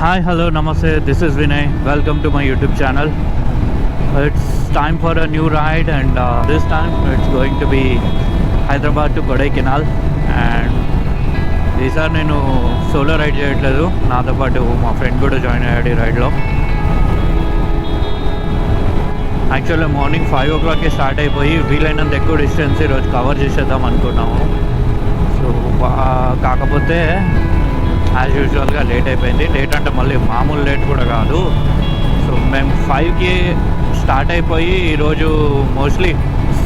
Hi, hello, namaste. This is Vinay. Welcome to my YouTube channel. It's time for a new ride, and this time it's going to be Hyderabad to Kodaikanal. And ఈసారి నేను solo ride చేయట్లేదు, నాతో పాటు మా friend కూడా join అయ్యాడు ఈ రైడ్లో. యాక్చువల్గా మార్నింగ్ 5 o'clockకి స్టార్ట్ అయిపోయి వీలైనంత ఎక్కువ డిస్టెన్స్ ఈరోజు కవర్ చేసేద్దాం అనుకున్నాము. సో కాకపోతే యాజ్ యూజువల్గా లేట్ అయిపోయింది. లేట్ అంటే మళ్ళీ మామూలు లేట్ కూడా కాదు. సో మేము 5కి స్టార్ట్ అయిపోయి ఈరోజు మోస్ట్లీ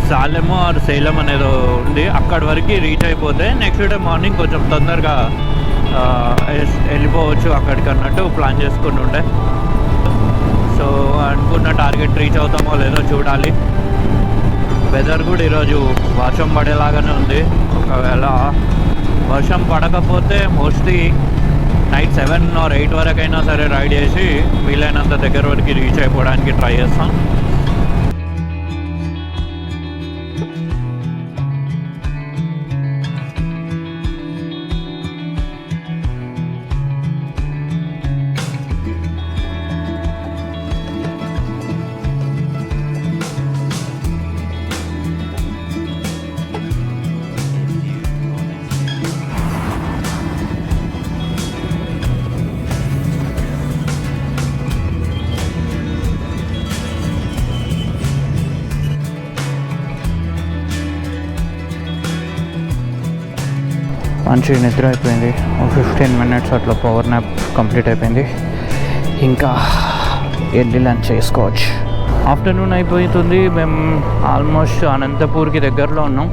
సాలెమో ఆర్ సేలం అనేదో ఉంది, అక్కడి వరకు రీచ్ అయిపోతే నెక్స్ట్ డే మార్నింగ్ కొంచెం తొందరగా వెళ్ళిపోవచ్చు అక్కడికి అన్నట్టు ప్లాన్ చేసుకుని ఉండే. సో అనుకున్న టార్గెట్ రీచ్ అవుతామో లేదో చూడాలి. వెదర్ కూడా ఈరోజు వర్షం పడేలాగానే ఉంది. ఒకవేళ వర్షం పడకపోతే మోస్ట్లీ నైట్ 7 or 8 వరకైనా సరే రైడ్ చేసి వీలైనంత దగ్గర వరకు రీచ్ అయిపోవడానికి ట్రై చేస్తాం. మంచి నిద్ర అయిపోయింది. 15 minutes అట్లా పవర్ నాప్ కంప్లీట్ అయిపోయింది. ఇంకా వెళ్ళి లంచ్ చేసుకోవచ్చు. ఆఫ్టర్నూన్ అయిపోతుంది. మేము ఆల్మోస్ట్ అనంతపూర్కి దగ్గరలో ఉన్నాం.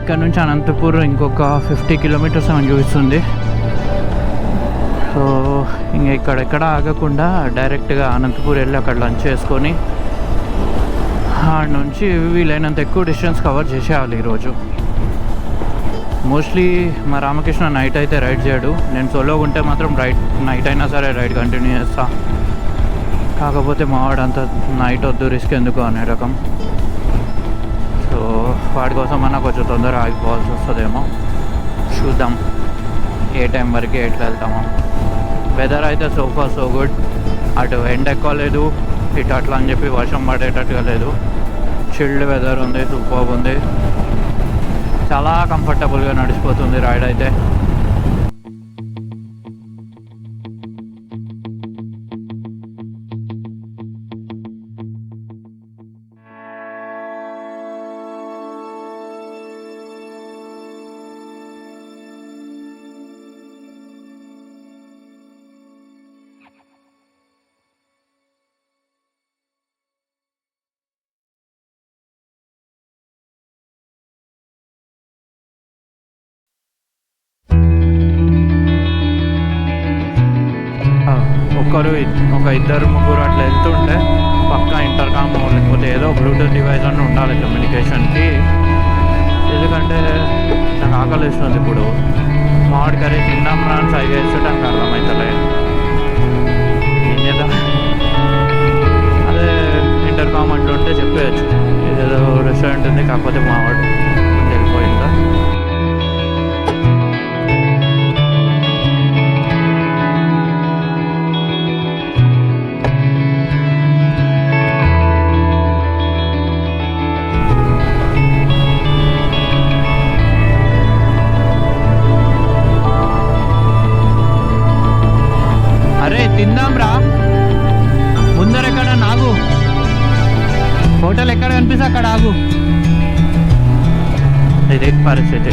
ఇక్కడ నుంచి అనంతపూర్ ఇంకొక 50 kilometers అని చూపిస్తుంది. సో ఇంకా ఇక్కడెక్కడ ఆగకుండా డైరెక్ట్గా అనంతపూర్ వెళ్ళి అక్కడ లంచ్ చేసుకొని ఆడ నుంచి వీలైనంత ఎక్కువ డిస్టెన్స్ కవర్ చేసేయాలి ఈరోజు. మోస్ట్లీ మా రామకృష్ణ నైట్ అయితే రైడ్ చేయడు. నేను సోలోగా ఉంటే మాత్రం నైట్ అయినా సరే రైడ్ కంటిన్యూ చేస్తా. కాకపోతే మావాడు అంత నైట్ వద్దు, రిస్క్ ఎందుకు అనే రకం. సో వాడి కోసం అన్నా కొంచెం తొందరగా ఆగిపోవాల్సి వస్తుందేమో. చూద్దాం ఏ టైం వరకు ఎట్లా వెళ్తామో. వెదర్ అయితే సో గుడ్. అటు ఎండ ఎక్కువ లేదు, ఇటు అట్లా అని చెప్పి వర్షం పడేటట్టుగా లేదు. చిల్డ్ వెదర్ ఉంది, సూపర్ ఉంది. చాలా కంఫర్టబుల్గా నడిచిపోతుంది రైడ్ అయితే. ఒక 2-3 అట్లా వెళ్తుంటే పక్కా ఇంటర్కామ్ లేకపోతే ఏదో బ్లూటూత్ డివైస్ అన్నీ ఉండాలి కమ్యూనికేషన్కి. ఎందుకంటే నాకు ఆకలి వేస్తుంది. ఇప్పుడు మామిడి కర్రీ తిందాం రా అని సైగా వేస్తుంటే నాకు అర్థమవుతలే ఏం చేద్దాం. అదే ఇంటర్కామ్ అట్లా ఉంటే చెప్పేయచ్చు, ఏదో రెస్టారెంట్ ఉంది కాకపోతే మావాడు వెళ్ళిపోయిందా. తిందాం రా, ముందర ఎక్కడ ఆగు, హోటల్ ఎక్కడ కనిపిస్తే అక్కడ ఆగు. ఇదే పరిస్థితి.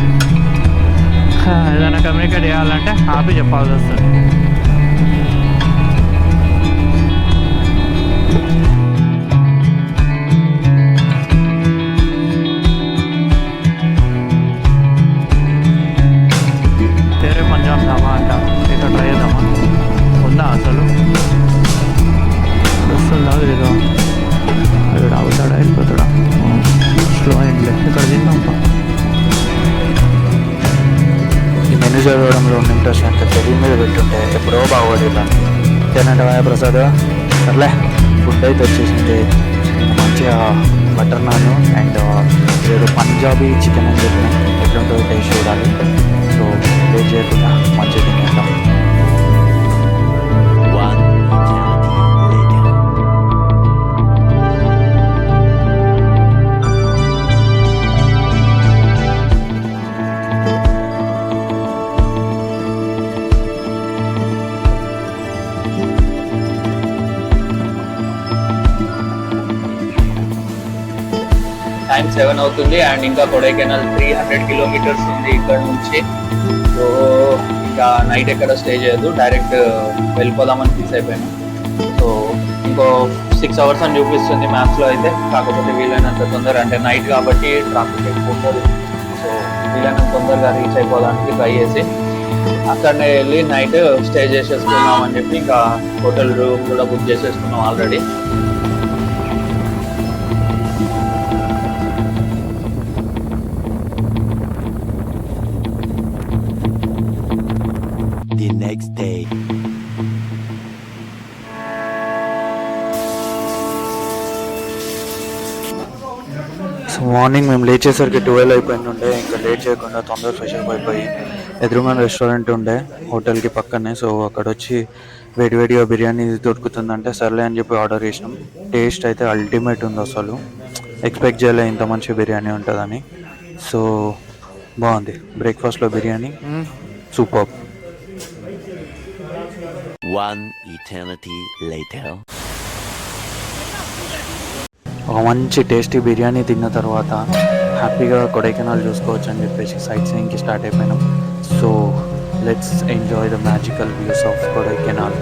ఏదైనా కమ్యూనికేట్ చేయాలంటే ఆపి చెప్పాల్సి వస్తుంది. వేరే పంజాబ్ ధాబా అంట, ఇక్కడ ట్రై చేద్దామా? ఉందా అసలు? వస్తుందా లేదో? ఇక్కడ ఆగుతాడా వెళ్ళిపోతాడా? స్లో అయిందిలే, ఇక్కడ తిందాం. ఈ మెనూ చదవడంలో ఉన్న ఇంట్రెస్ట్ అంత తెలుగు మీద పెట్టుంటే ఎప్పుడో బాగుపడేలా. తినంటే ప్రసాద్ సర్లే. ఫుడ్ అయితే వచ్చేసింది. మంచిగా బటర్ నాన్ అండ్ ఏదో పంజాబీ చికెన్ అని చెప్పిన ఎట్లుంటుందో టేస్ట్ చూడాలి. సో వెయిట్ చేయకుండా మంచిగా తినేద్దాం. టైం 7 అవుతుంది అండ్ ఇంకా కొడైకెనాల్ 300 కిలోమీటర్స్ ఉంది ఇక్కడ నుంచి. సో ఇంకా నైట్ ఎక్కడ స్టే చేయదు, డైరెక్ట్ వెళ్ళిపోదామని ఫిక్స్ అయిపోయాను. సో ఇంకో 6 అవర్స్ అని చూపిస్తుంది మ్యాప్స్లో అయితే. కాకపోతే వీలైనంత తొందర, అంటే నైట్ కాబట్టి ట్రాఫిక్ ఎక్కువ ఉంటుంది, సో వీలైనంత తొందరగా రీచ్ అయిపోవడానికి ట్రై చేసి అక్కడనే వెళ్ళి నైట్ స్టే చేసేసుకున్నాం అని చెప్పి ఇంకా హోటల్ రూమ్ కూడా బుక్ చేసేసుకున్నాం already. The next day. So morning మేము లేచేసరికి 12 అయిపోయింది ఉండే. ఇంకా లేట్ చేయకుండా తొందర ఫ్రెష్ అప్ అయిపోయి ఎదురుగా రెస్టారెంట్ ఉండే హోటల్కి పక్కనే. సో అక్కడ వచ్చి వేడివేడిగా బిర్యానీ దొరుకుతుందంటే సర్లే అని చెప్పి ఆర్డర్ చేసినాం. టేస్ట్ అయితే అల్టిమేట్ ఉంది, అసలు ఎక్స్పెక్ట్ చేయలే ఇంత మంచి బిర్యానీ ఉంటుందని. సో బాగుంది. బ్రేక్ఫాస్ట్లో biryani super. One eternity later. ఒక మంచి టేస్టీ బిర్యానీ తిన్న తర్వాత హ్యాపీగా కొడైకెనాల్ చూసుకోవచ్చు అని చెప్పేసి సైట్ సీయింగ్కి స్టార్ట్ అయిపోయినాం. So let's enjoy the magical views of Kodaikanal.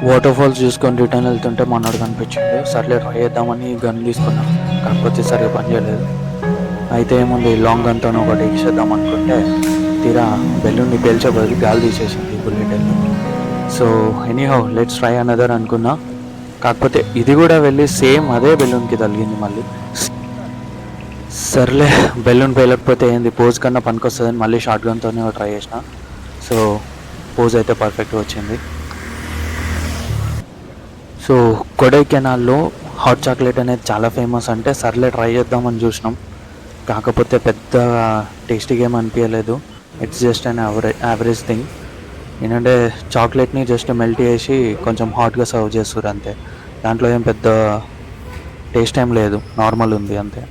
Waterfalls చూసుకొని రిటర్న్ వెళ్తుంటే మనోడు కనిపించిండు. సర్లే ట్రై చేద్దామని గన్ తీసుకున్నాం, కాకపోతే సరిగా పని చేయలేదు. అయితే ఏముంది, లాంగ్ గన్తో ఒకటి ఇచ్చేద్దాం అనుకుంటే తీరా బెలూన్ని పేల్చే బదులు గాలి తీసేసింది బుల్లెట్ వెళ్ళి. So anyhow let's try another అనుకున్నా, కాకపోతే ఇది కూడా వెళ్ళి సేమ్ అదే బెలూన్కి తగిలింది మళ్ళీ. సర్లే బెలూన్ పేలకపోతే ఏంది, పోజ్ కన్నా పనికొస్తుందని మళ్ళీ షార్ట్ గన్తోనే ట్రై చేసిన. సో పోజ్ అయితే పర్ఫెక్ట్గా వచ్చింది. సో కొడైకెనాల్లో హాట్ చాక్లెట్ అనేది చాలా ఫేమస్, అంటే సర్లే ట్రై చేద్దామని చూసినాం. కాకపోతే పెద్ద టేస్టీగా ఏం అనిపించలేదు. It's just an average thing. ఏంటంటే చాక్లెట్ని జస్ట్ మెల్ట్ చేసి కొంచెం హాట్గా సర్వ్ చేస్తారు అంతే. దాంట్లో ఏం పెద్ద టేస్ట్ ఏం లేదు, నార్మల్ ఉంది అంతే.